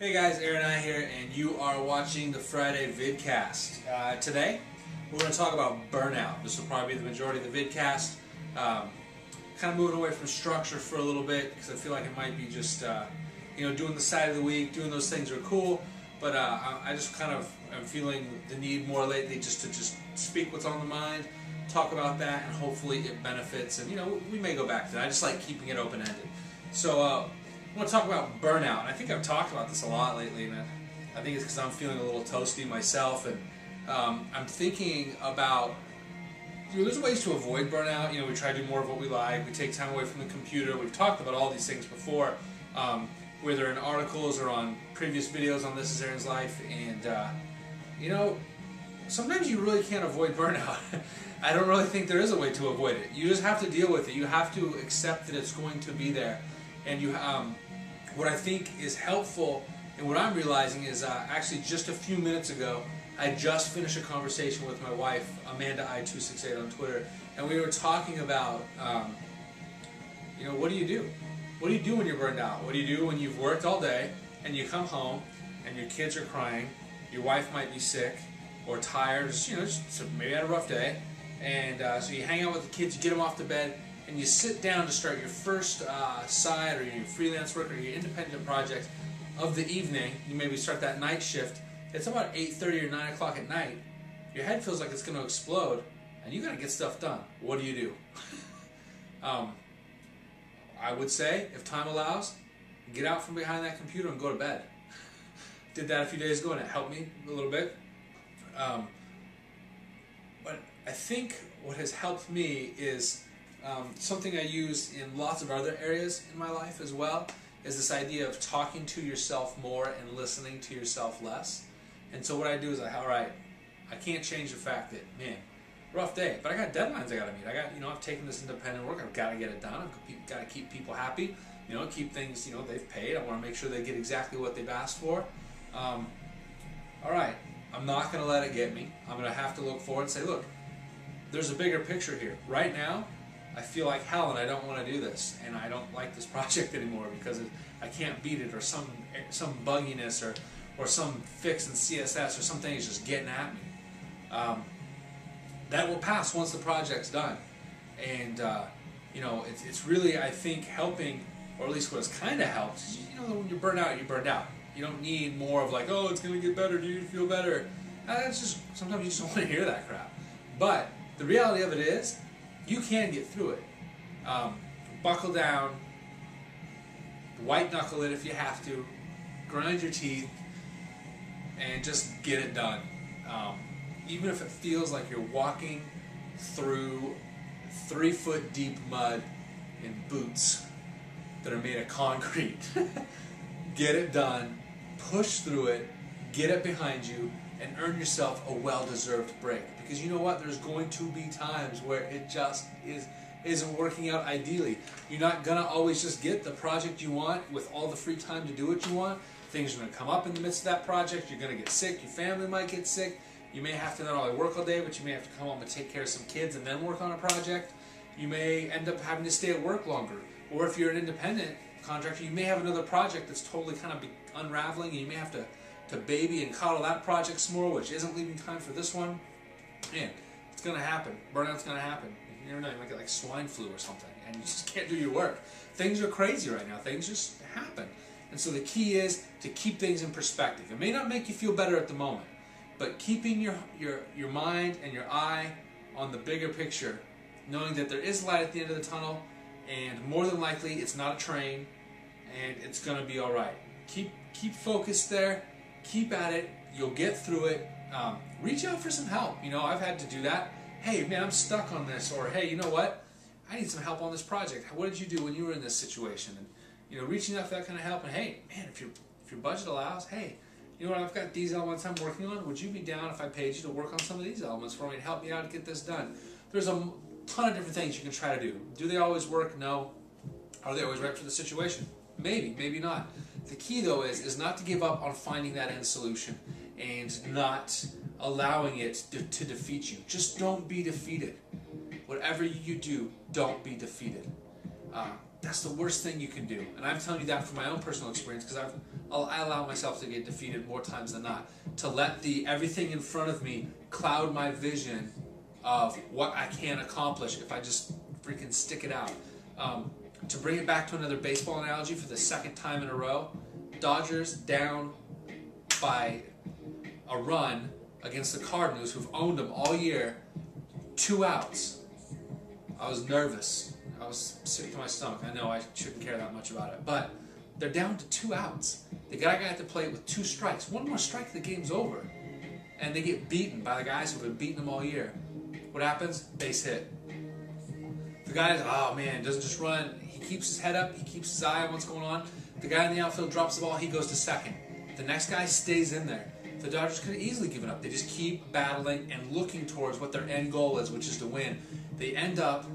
Hey guys, Aaron and I here, and you are watching the Friday Vidcast. Today, we're going to talk about burnout. This will probably be the majority of the Vidcast. Kind of moving away from structure for a little bit, because I feel like it might be just, doing the side of the week, doing those things are cool, but I just kind of am feeling the need more lately just to speak what's on the mind, talk about that, and hopefully it benefits, and we may go back to that. I just like keeping it open-ended. So, I want to talk about burnout, and I think I've talked about this a lot lately, and I think it's because I'm feeling a little toasty myself, and I'm thinking about, there's ways to avoid burnout. We try to do more of what we like, we take time away from the computer, we've talked about all these things before, whether in articles or on previous videos on This Is Aaron's Life, and sometimes you really can't avoid burnout. I don't really think there is a way to avoid it. You just have to deal with it. You have to accept that it's going to be there. And what I think is helpful, and what I'm realizing is actually just a few minutes ago, I just finished a conversation with my wife, Amanda I268 on Twitter, and we were talking about, what do you do? What do you do when you're burned out? What do you do when you've worked all day and you come home and your kids are crying, your wife might be sick or tired, just maybe had a rough day, and so you hang out with the kids, you get them off to bed, and you sit down to start your first side or your freelance work or your independent project of the evening. You maybe start that night shift. It's about 8:30 or 9 o'clock at night. Your head feels like it's going to explode, and you got to get stuff done. What do you do? I would say, if time allows, get out from behind that computer and go to bed. Did that a few days ago, and it helped me a little bit. But I think what has helped me is something I use in lots of other areas in my life as well, is this idea of talking to yourself more and listening to yourself less. And so what I do is alright, I can't change the fact that, man, rough day, but I got deadlines I got to meet. I've taken this independent work, I've got to get it done, I've got to keep people happy, keep things, they've paid, I want to make sure they get exactly what they've asked for. Alright, I'm not going to let it get me. I'm going to have to look forward and say, look, there's a bigger picture here. Right now, I feel like hell and I don't want to do this, and I don't like this project anymore because I can't beat it, or some bugginess or some fix in CSS or something is just getting at me. That will pass once the project's done, and it's really, I think, helping, or at least what has kind of helped. When you're burned out, you're burned out. You don't need more of like, oh, it's going to get better, do you feel better? That's just, sometimes you just don't want to hear that crap. But the reality of it is, you can get through it. Buckle down, white knuckle it if you have to, grind your teeth, and just get it done. Even if it feels like you're walking through 3-foot deep mud in boots that are made of concrete. Get it done, push through it, get it behind you, and earn yourself a well-deserved break. Because you know what? There's going to be times where it just isn't working out ideally. You're not going to always just get the project you want with all the free time to do what you want. Things are going to come up in the midst of that project. You're going to get sick. Your family might get sick. You may have to not only work all day, but you may have to come home and take care of some kids and then work on a project. You may end up having to stay at work longer. Or if you're an independent contractor, you may have another project that's totally kind of unraveling, and you may have to baby and coddle that project some more, which isn't leaving time for this one. Man, it's going to happen. Burnout's going to happen. You never know, you might get like swine flu or something, and you just can't do your work. Things are crazy right now. Things just happen. And so the key is to keep things in perspective. It may not make you feel better at the moment, but keeping your mind and your eye on the bigger picture, knowing that there is light at the end of the tunnel, and more than likely it's not a train, and it's going to be alright. Keep focused there. Keep at it. You'll get through it. Reach out for some help. I've had to do that. Hey, man, I'm stuck on this. Or, hey, you know what? I need some help on this project. What did you do when you were in this situation? And, reaching out for that kind of help. And, hey, man, if your budget allows, hey, you know what? I've got these elements I'm working on. Would you be down if I paid you to work on some of these elements for me to help me out and get this done? There's a ton of different things you can try to do. Do they always work? No. Are they always right for the situation? Maybe, maybe not. The key, though, is not to give up on finding that end solution and not allowing it to defeat you. Just don't be defeated. Whatever you do, don't be defeated. That's the worst thing you can do. And I'm telling you that from my own personal experience, because I allow myself to get defeated more times than not. To let everything in front of me cloud my vision of what I can accomplish if I just freaking stick it out. To bring it back to another baseball analogy for the second time in a row, Dodgers down by a run against the Cardinals, who've owned them all year, 2 outs. I was nervous. I was sick to my stomach. I know I shouldn't care that much about it, but they're down to 2 outs. They got a guy at the plate with 2 strikes. One more strike, the game's over. And they get beaten by the guys who've been beating them all year. What happens? Base hit. The guy, oh man, doesn't just run. He keeps his head up. He keeps his eye on what's going on. The guy in the outfield drops the ball. He goes to second. The next guy stays in there. The Dodgers could have easily given up. They just keep battling and looking towards what their end goal is, which is to win. They end up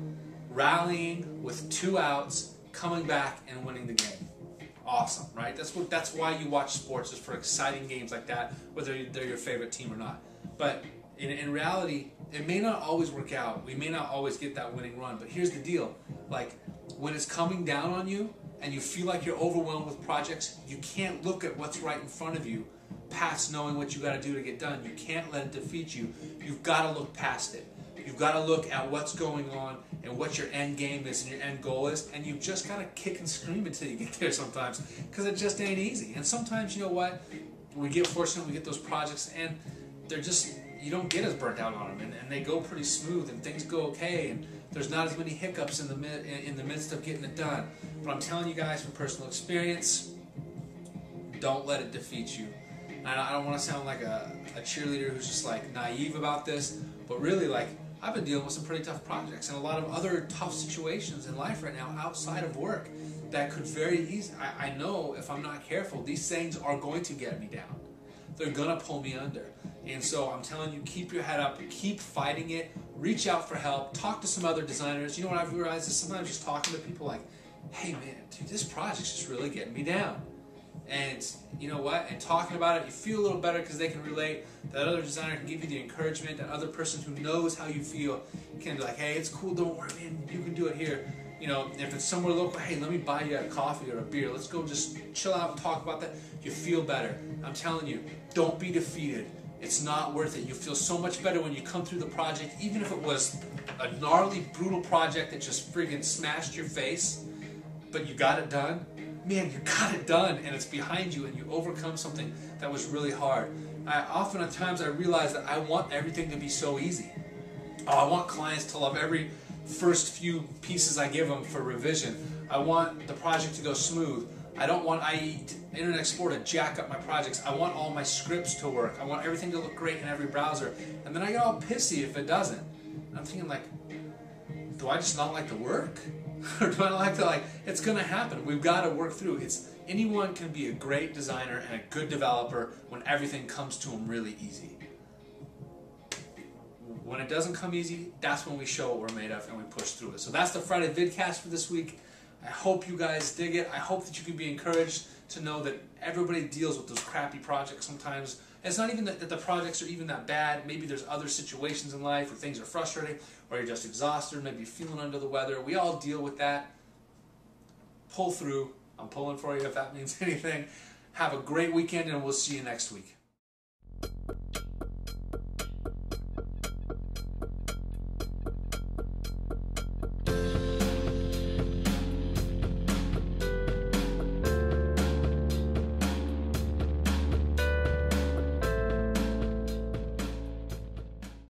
rallying with 2 outs, coming back and winning the game. Awesome, right? That's why you watch sports, is for exciting games like that, whether they're your favorite team or not. But in reality, it may not always work out. We may not always get that winning run. But here's the deal: like, when it's coming down on you and you feel like you're overwhelmed with projects, you can't look at what's right in front of you past knowing what you got to do to get done. You can't let it defeat you. You've got to look past it. You've got to look at what's going on and what your end game is and your end goal is, and you've just got to kick and scream until you get there sometimes, because it just ain't easy. And sometimes, you know what, we get fortunate, we get those projects, and they're just, you don't get as burnt out on them, and they go pretty smooth, and things go okay, and there's not as many hiccups in the midst of getting it done. But I'm telling you guys from personal experience, don't let it defeat you. And I don't want to sound like a cheerleader who's just like naive about this, but really, like, I've been dealing with some pretty tough projects and a lot of other tough situations in life right now outside of work that could very easily, I know if I'm not careful, these things are going to get me down. They're going to pull me under. And so I'm telling you, keep your head up, keep fighting it, reach out for help, talk to some other designers. You know what I've realized is sometimes just talking to people like, hey man, dude, this project's just really getting me down. And you know what? And talking about it, you feel a little better because they can relate. That other designer can give you the encouragement. That other person who knows how you feel can be like, hey, it's cool, don't worry, man, you can do it here. You know, if it's somewhere local, hey, let me buy you a coffee or a beer. Let's go just chill out and talk about that. You feel better. I'm telling you, don't be defeated. It's not worth it. You feel so much better when you come through the project, even if it was a gnarly, brutal project that just friggin' smashed your face, but you got it done. Man, you got it done, and it's behind you, and you overcome something that was really hard. Often at times I realize that I want everything to be so easy. Oh, I want clients to love every first few pieces I give them for revision. I want the project to go smooth. I don't want Internet Explorer to jack up my projects. I want all my scripts to work. I want everything to look great in every browser. And then I get all pissy if it doesn't. And I'm thinking, like, do I just not like the work? Or do I like to, like, it's going to happen. We've got to work through. Anyone can be a great designer and a good developer when everything comes to them really easy. When it doesn't come easy, that's when we show what we're made of and we push through it. So that's the Friday Vidcast for this week. I hope you guys dig it. I hope that you can be encouraged to know that everybody deals with those crappy projects sometimes. And it's not even that the projects are even that bad. Maybe there's other situations in life where things are frustrating, or you're just exhausted, maybe feeling under the weather. We all deal with that. Pull through. I'm pulling for you if that means anything. Have a great weekend, and we'll see you next week.